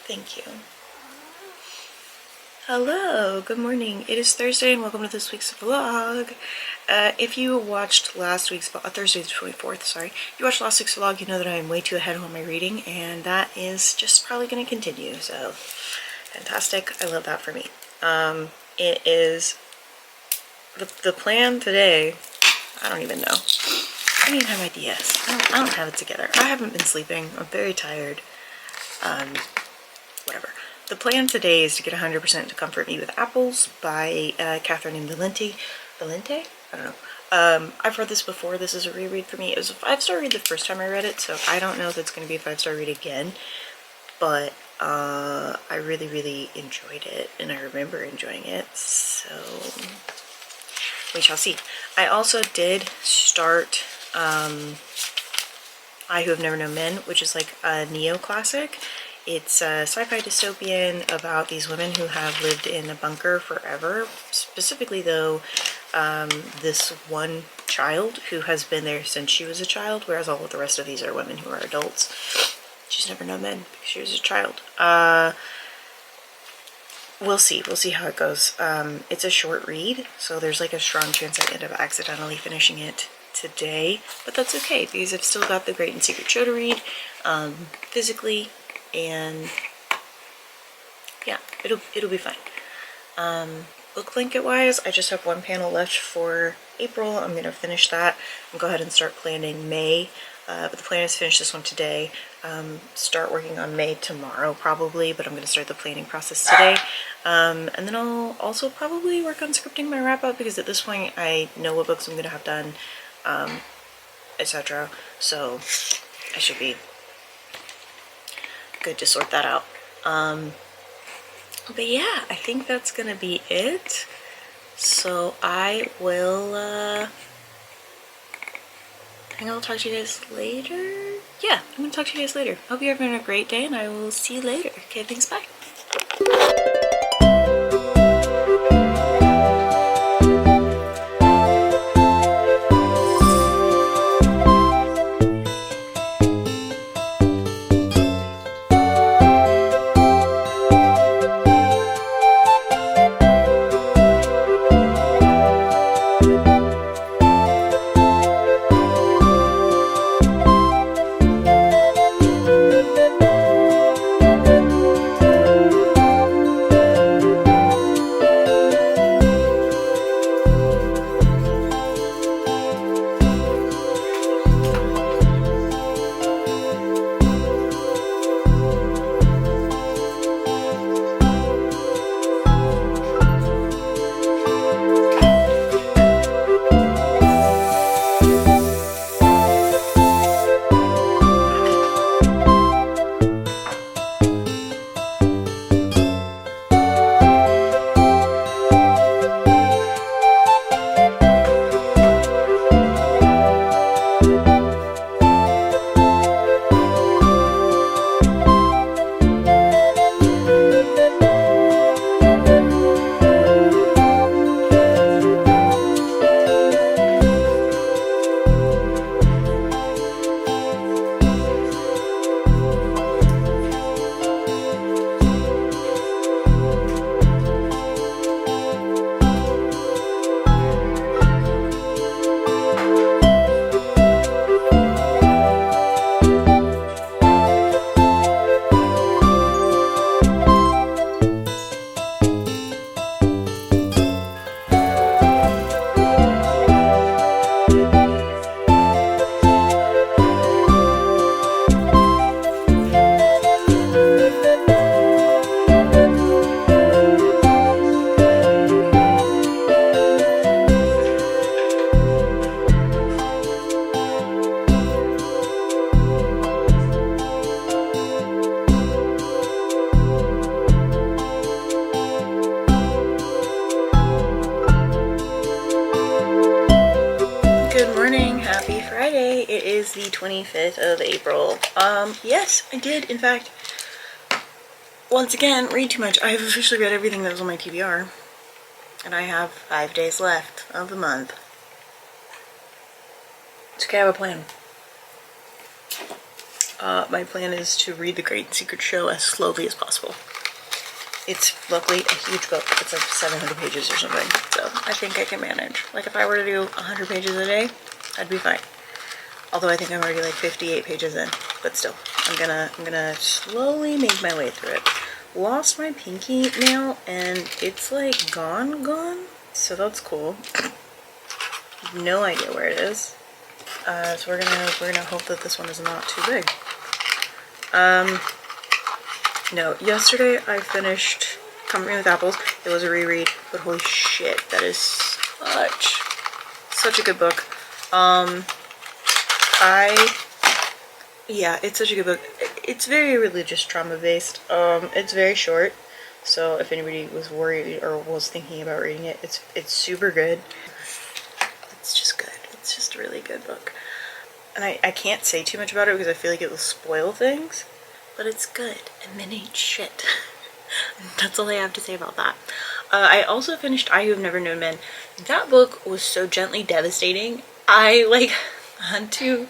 Thank you. Hello, good morning. It is Thursday and welcome to this week's vlog. If you watched last week's vlog, Thursday the 24th, sorry. If you watched last week's vlog, you know that I am way too ahead on my reading, and that is just probably going to continue, so fantastic. I love that for me. It is the plan today. I don't even know. I don't even have ideas. I don't have it together. I haven't been sleeping. I'm very tired. Whatever. The plan today is to get 100% to Comfort Me with Apples by Catherine Valente. Valente? I don't know. I've read this before. This is a reread for me. It was a 5-star read the first time I read it, so I don't know if it's going to be a 5-star read again. But I really, really enjoyed it, and I remember enjoying it, so we shall see. I also did start I Who Have Never Known Men, which is like a neo-classic. It's a sci-fi dystopian about these women who have lived in a bunker forever. Specifically, though, this one child who has been there since she was a child, whereas all of the rest of these are women who are adults. She's never known men because she was a child. We'll see. We'll see how it goes. It's a short read, so there's like a strong chance I end up accidentally finishing it today. But that's okay because I've still got The Great and Secret Show to read physically. And yeah, it'll be fine. Book blanket wise, I just have one panel left for April. I'm gonna finish that and go ahead and start planning May. But the plan is to finish this one today. Start working on May tomorrow probably, but I'm gonna start the planning process today. And then I'll also probably work on scripting my wrap up because at this point I know what books I'm gonna have done, etc. So I should be good to sort that out. But yeah, I think that's gonna be it. So I will I think I'll talk to you guys later. Yeah, I'm gonna talk to you guys later. Hope you're having a great day, and I will see you later. Okay, thanks, bye. It is the 25th of April. Yes, I did, in fact, once again, read too much. I have officially read everything that was on my TBR. And I have 5 days left of the month. It's okay, I have a plan. My plan is to read The Great and Secret Show as slowly as possible. It's luckily a huge book. It's like 700 pages or something, so I think I can manage. Like if I were to do 100 pages a day, I'd be fine. Although I think I'm already like 58 pages in, but still, I'm gonna slowly make my way through it. Lost my pinky nail and it's like gone, so that's cool. No idea where it is. So we're gonna hope that this one is not too big. No, yesterday I finished Company with Apples. It was a reread, but holy shit, that is such a good book. Yeah, it's such a good book. It's very religious trauma based. It's very short, so if anybody was worried or was thinking about reading it, it's super good. It's just good. It's just a really good book. And I can't say too much about it because I feel like it will spoil things, but it's good and men ain't shit. That's all I have to say about that. I also finished I Who Have Never Known Men. That book was so gently devastating. I like had to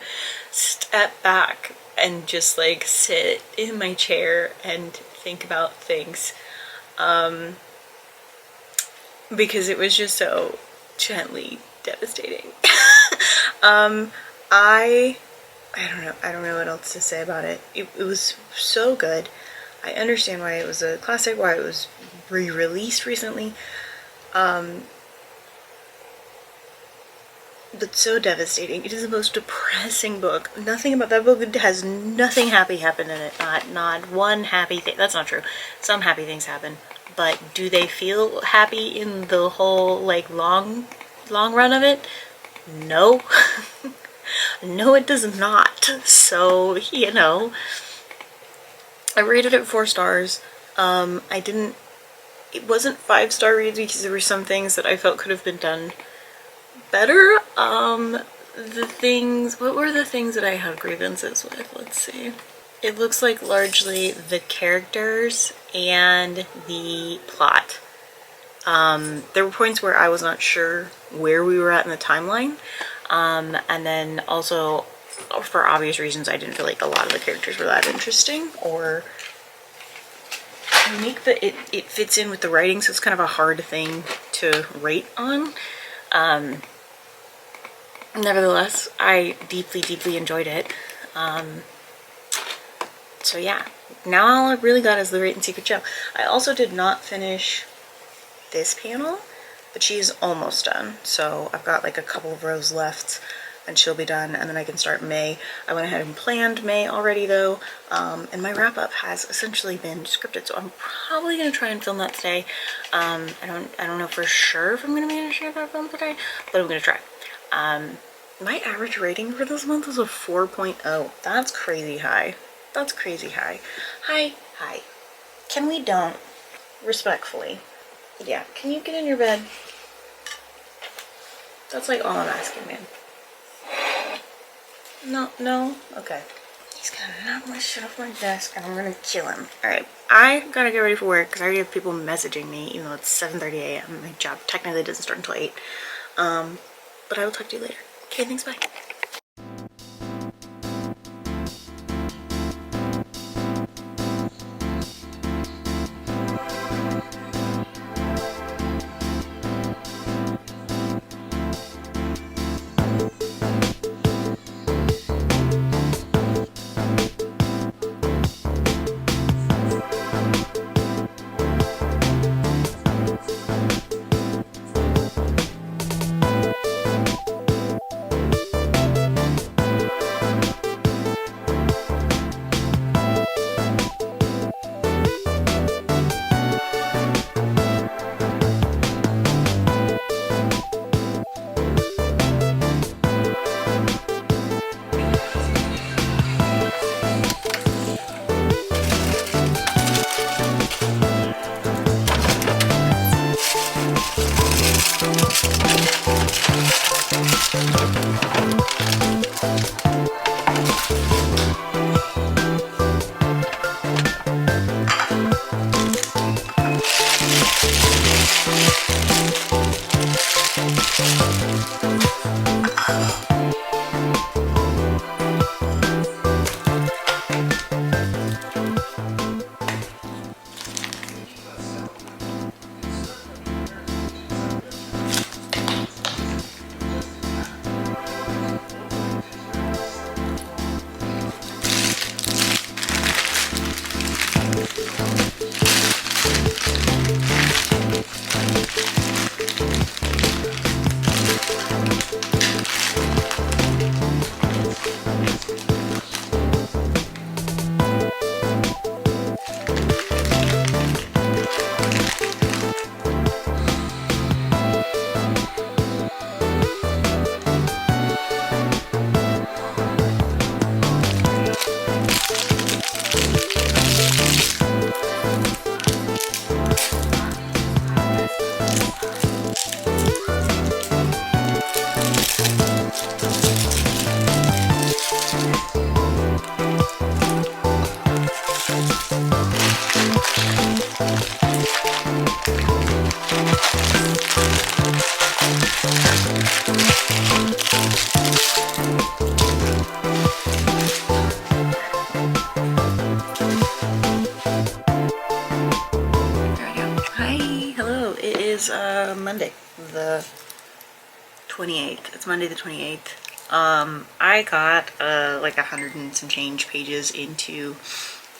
step back and just like sit in my chair and think about things, because it was just so gently devastating. I don't know what else to say about it. It was so good. I understand why it was a classic, why it was re-released recently. But so devastating. It is the most depressing book. Nothing about that book has nothing happy happen in it. Not one happy thing. That's not true. Some happy things happen. But do they feel happy in the whole like long run of it? No. No, it does not. So, you know, I rated it 4 stars. It wasn't 5-star reads because there were some things that I felt could have been done better. What were the things that I had grievances with? Let's see. It looks like largely the characters and the plot. There were points where I was not sure where we were at in the timeline. And then also, for obvious reasons, I didn't feel like a lot of the characters were that interesting or unique, but it fits in with the writing, so it's kind of a hard thing to rate on. Nevertheless, I deeply enjoyed it. So yeah, now all I've really got is The Great and Secret Show. I also did not finish this panel, but she's almost done. So I've got like a couple of rows left and she'll be done, and then I can start May. I went ahead and planned May already though, and my wrap-up has essentially been scripted, so I'm probably going to try and film that today. I don't know for sure if I'm going to manage to get that film today, but I'm going to try. My average rating for this month was a 4.0. That's crazy high. That's crazy high. Hi. Can we don't? Respectfully. Yeah, can you get in your bed? That's like all I'm asking, man. No? Okay. He's gonna knock my shit off my desk and I'm gonna kill him. Alright, I gotta get ready for work because I already have people messaging me, even though it's 7:30 a.m. My job technically doesn't start until 8. But I will talk to you later. Okay, thanks, bye. Monday, the 28th. It's Monday the 28th. I got like 100 and some change pages into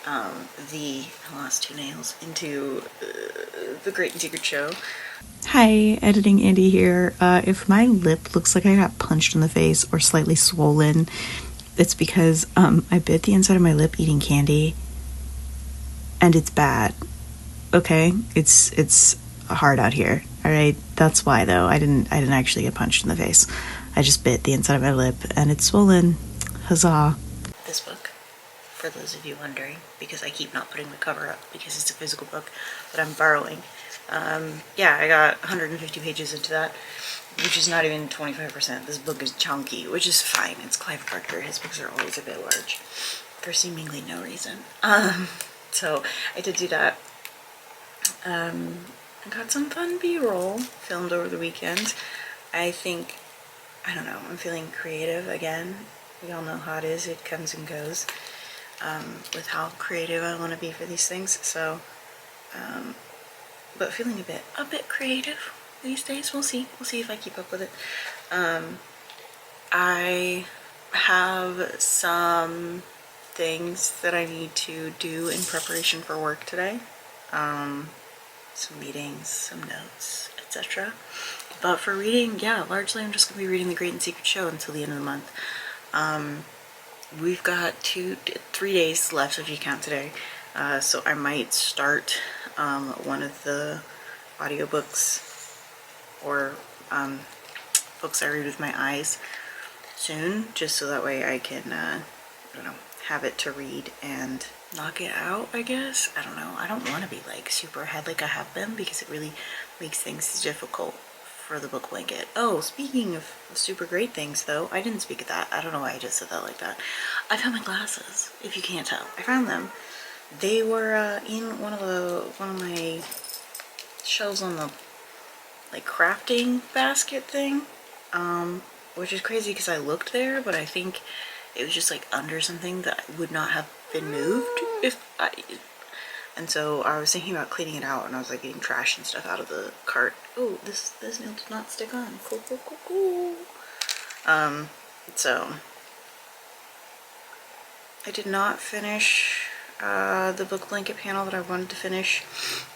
the last 2 nails into the Great and Secret Show. Hi, Editing Andy here. If my lip looks like I got punched in the face or slightly swollen, it's because I bit the inside of my lip eating candy, and it's bad. Okay, it's hard out here. All right, that's why though. I didn't actually get punched in the face. I just bit the inside of my lip, and it's swollen. Huzzah! This book, for those of you wondering, because I keep not putting the cover up because it's a physical book that I'm borrowing. Yeah, I got 150 pages into that, which is not even 25%. This book is chunky, which is fine. It's Clive Barker. His books are always a bit large for seemingly no reason. So I did do that. I got some fun B-roll filmed over the weekend. I don't know, I'm feeling creative again. We all know how it is. It comes and goes with how creative I want to be for these things. So, but feeling a bit creative these days. We'll see if I keep up with it. I have some things that I need to do in preparation for work today. Some meetings, some notes, etc. But for reading, yeah, largely I'm just going to be reading The Great and Secret Show until the end of the month. We've got 3 days left if you count today. So I might start one of the audiobooks or books I read with my eyes soon, just so that way I can, I don't know, have it to read and knock it out, I guess. I don't know. I don't want to be like super ahead like I have been, because it really makes things difficult for the book blanket. Oh, speaking of super great things though, I didn't speak of that. I don't know why I just said that like that. I found my glasses, if you can't tell. I found them. They were in one of my shelves on the like crafting basket thing, which is crazy because I looked there, but I think it was just like under something that would not have been moved and so I was thinking about cleaning it out, and I was like getting trash and stuff out of the cart. Oh, this nail did not stick on. Cool. So I did not finish the book blanket panel that I wanted to finish,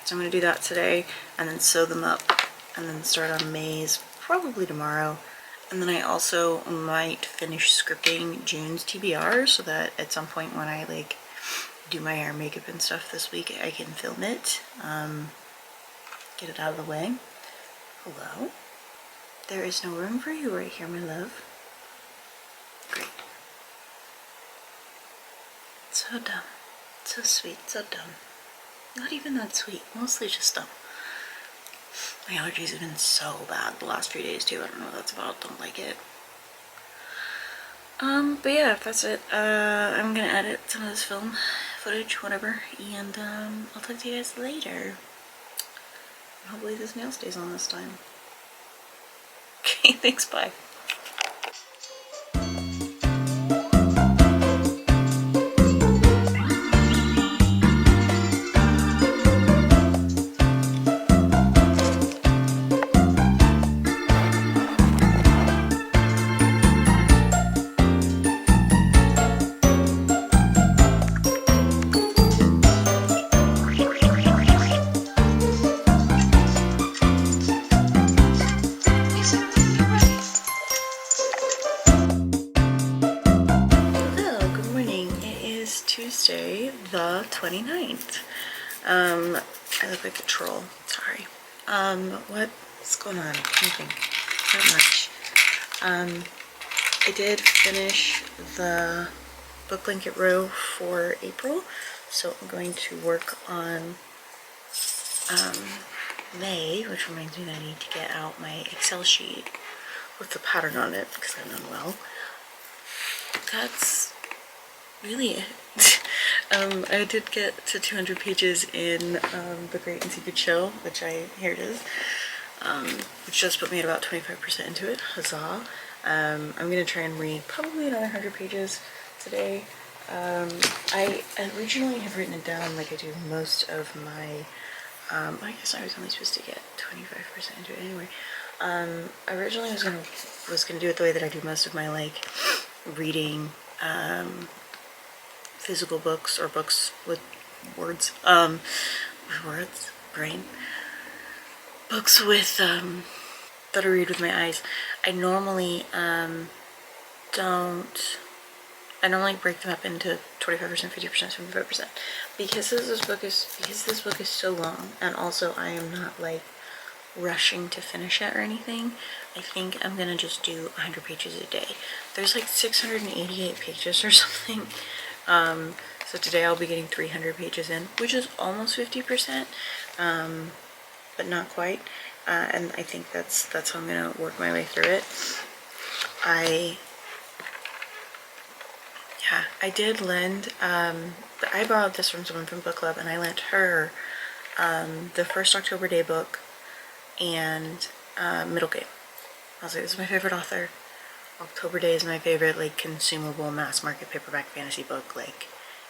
so I'm going to do that today and then sew them up and then start on May's probably tomorrow. And then I also might finish scripting June's TBR, so that at some point when I like do my hair, makeup and stuff this week, I can film it, get it out of the way. Hello? There is no room for you right here, my love. Great. So dumb. So sweet, so dumb. Not even that sweet, mostly just dumb. My allergies have been so bad the last few days too. I don't know what that's about. Don't like it. But yeah, that's it. I'm gonna edit some of this film footage, whatever, and I'll talk to you guys later. Hopefully this nail stays on this time. Okay, thanks, bye. Tuesday the 29th. I look like a troll, sorry. What's going on? Nothing. Not much. I did finish the book blanket row for April, so I'm going to work on May, which reminds me that I need to get out my Excel sheet with the pattern on it because I'm unwell. That's really it. I did get to 200 pages in The Great and Secret Show, here it is, which just put me at about 25% into it. Huzzah. I'm gonna try and read probably another 100 pages today. I originally have written it down like I do most of my I guess I was only supposed to get 25% into it anyway. Originally was gonna do it the way that I do most of my like reading physical books or books with words, brain, books with that I read with my eyes. I normally I normally break them up into 25%, 50%, 75%. Because this book is so long, and also I am not like rushing to finish it or anything, I think I'm gonna just do 100 pages a day. There's like 688 pages or something. So today I'll be getting 300 pages in, which is almost 50%, but not quite. And I think that's how I'm gonna work my way through it. I did lend, I borrowed this from someone from book club, and I lent her the first October Day book and Middle Game. I was like, this is my favorite author. October Day is my favorite like consumable mass market paperback fantasy book. Like,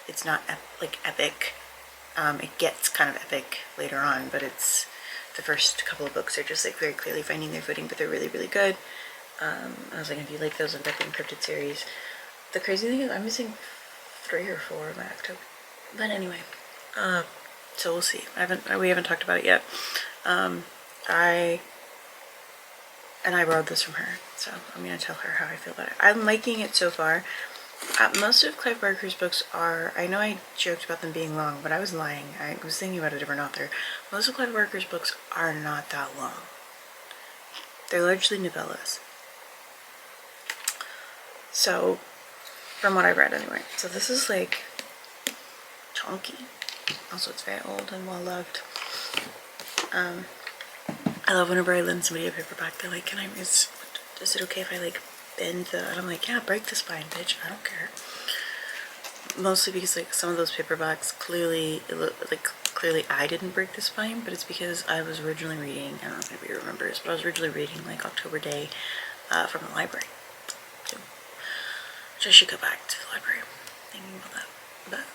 it's not like epic. It gets kind of epic later on, but it's the first couple of books are just like very clearly finding their footing, but they're really, really good. I was like, if you like those, I've got the Encrypted series. The crazy thing is I'm missing 3 or 4 of my October. But anyway, so we'll see. We haven't talked about it yet. I borrowed this from her, so I'm gonna tell her how I feel about it. I'm liking it so far. Most of Clive Barker's books are, I know I joked about them being long, but I was lying. I was thinking about a different author. Most of Clive Barker's books are not that long. They're largely novellas. So, from what I read anyway. So this is like chunky. Also, it's very old and well loved. I love whenever I lend somebody a paperback, they're like, is it okay if I like bend the, and I'm like, yeah, break the spine, bitch, I don't care. Mostly because like some of those paperbacks clearly I didn't break the spine, but it's because I was originally reading, I don't know if anybody remembers, but I was originally reading like October Day from the library. So I should go back to the library thinking about that.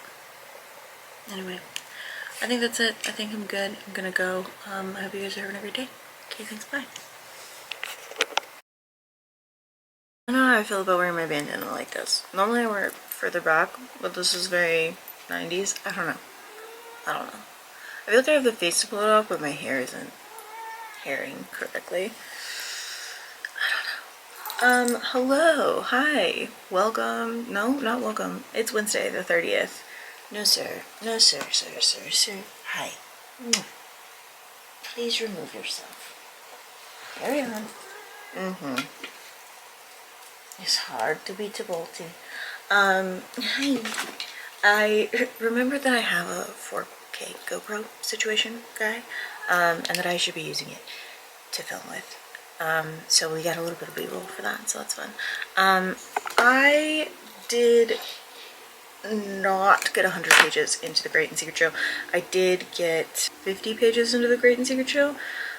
But anyway, I think that's it. I think I'm good. I'm gonna go. I hope you guys are having a great day. Okay, thanks, bye. I don't know how I feel about wearing my bandana like this. Normally I wear it further back, but this is very 90s. I don't know. I feel like I have the face to pull it off, but my hair isn't hairing correctly. Hello, hi, welcome, no, not welcome, it's Wednesday the 30th, no sir, sir, hi, please remove yourself, carry on, it's hard to be Tibolti. Hi, I remember that I have a 4K GoPro situation, guy, and that I should be using it to film with. So we got a little bit of B-roll for that, so that's fun. I did not get 100 pages into the Great and Secret Show. I did get 50 pages into the Great and Secret Show.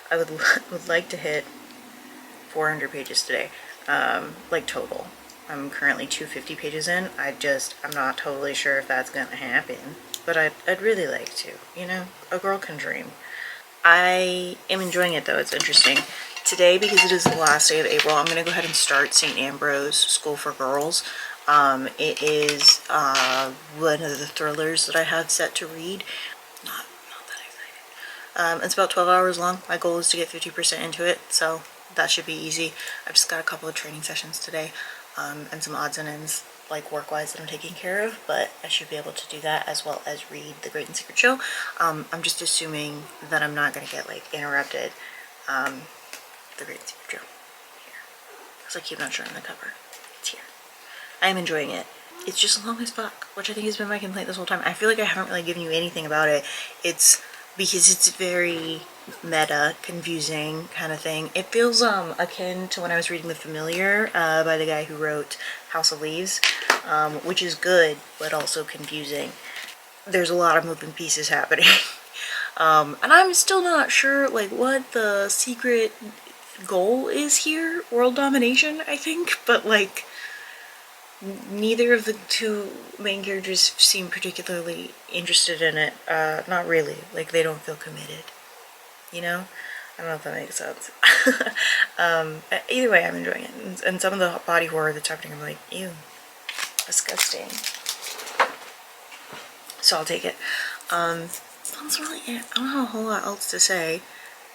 I would like to hit 400 pages today, like total. I'm currently 250 pages in. I'm not totally sure if that's gonna happen, but I'd really like to, you know, a girl can dream. I am enjoying it though, it's interesting. Today, because it is the last day of April, I'm going to go ahead and start St. Ambrose School for Girls. It is one of the thrillers that I have set to read. Not that excited. It's about 12 hours long. My goal is to get 50% into it, so that should be easy. I've just got a couple of training sessions today, and some odds and ends, like work-wise, that I'm taking care of, but I should be able to do that as well as read The Great and Secret Show. I'm just assuming that I'm not going to get like interrupted. The Great Secret Show here, because I keep not showing the cover. It's here. I am enjoying it. It's just long as fuck, which I think has been my complaint this whole time. I feel like I haven't really given you anything about it. It's because it's very meta, confusing kind of thing. It feels akin to when I was reading The Familiar by the guy who wrote House of Leaves, which is good but also confusing. There's a lot of moving pieces happening. And I'm still not sure like what the secret goal is here. World domination, I think, but like neither of the two main characters seem particularly interested in it. Not really. Like, they don't feel committed. You know? I don't know if that makes sense. Either way, I'm enjoying it. And some of the body horror that's happening, I'm like, ew, disgusting. So I'll take it. That's really it. I don't have a whole lot else to say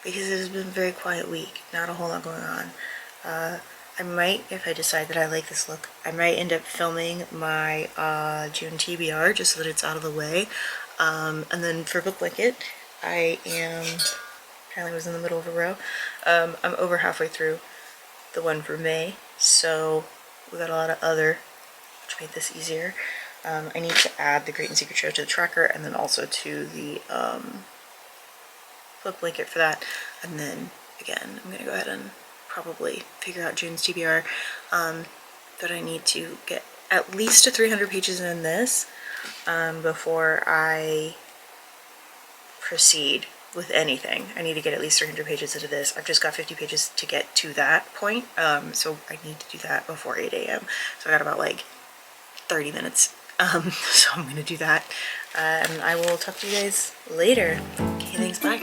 because it has been a very quiet week. Not a whole lot going on. I might, if I decide that I like this look, I might end up filming my June TBR just so that it's out of the way. And then for Book Blanket, I am, apparently was in the middle of a row, I'm over halfway through the one for May, so we got a lot of other, which made this easier. I need to add the Great and Secret Show to the tracker and then also to the Book Blanket for that. And then, again, I'm going to go ahead and probably figure out June's TBR, but I need to get at least to 300 pages in this before I proceed with anything. I need to get at least 300 pages into this. I've just got 50 pages to get to that point, so I need to do that before 8 a.m. So I got about like 30 minutes, so I'm gonna do that, and I will talk to you guys later. Okay, thanks, bye.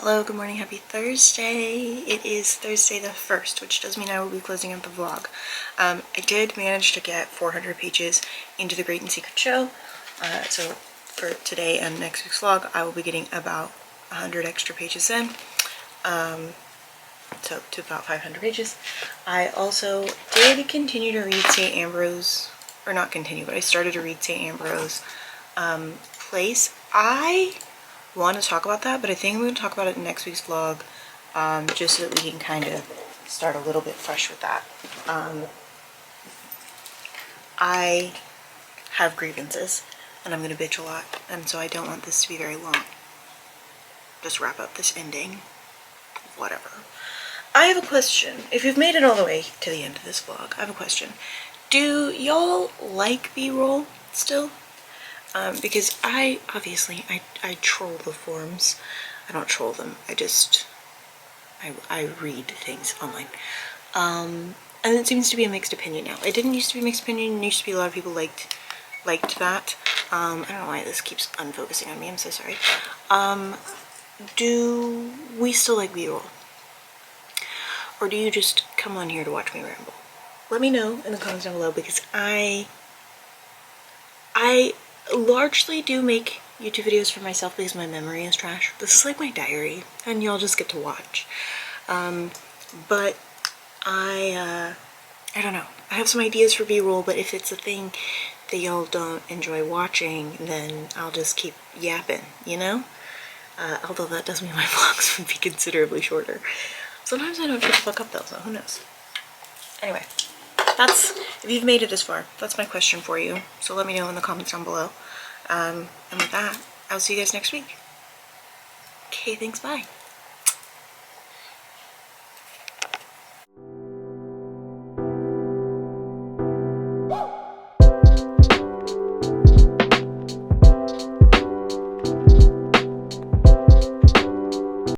Hello, good morning, happy Thursday. It is Thursday the 1st, which does mean I will be closing out the vlog. I did manage to get 400 pages into the Great and Secret Show, so for today and next week's vlog, I will be getting about 100 extra pages in, so to about 500 pages. I also did continue to read St. Ambrose, or not continue, but I started to read St. Ambrose Place. I want to talk about that, but I think I'm going to talk about it in next week's vlog, just so that we can kind of start a little bit fresh with that. I have grievances, and I'm going to bitch a lot, and so I don't want this to be very long. Just wrap up this ending. Whatever. I have a question. If you've made it all the way to the end of this vlog, I have a question. Do y'all like B-roll still? Because I troll the forums. I don't troll them. I read things online. And it seems to be a mixed opinion now. It didn't used to be a mixed opinion. It used to be a lot of people liked that. I don't know why this keeps unfocusing on me. I'm so sorry. Do we still like B-roll? Or do you just come on here to watch me ramble? Let me know in the comments down below, because I largely do make YouTube videos for myself because my memory is trash. This is like my diary, and y'all just get to watch. But I don't know. I have some ideas for B-roll, but if it's a thing that y'all don't enjoy watching, then I'll just keep yapping, you know? Although that does mean my vlogs would be considerably shorter. Sometimes I don't shut the fuck up though, so who knows? Anyway. If you've made it this far, that's my question for you. So let me know in the comments down below. And with that, I'll see you guys next week. Okay, thanks, bye.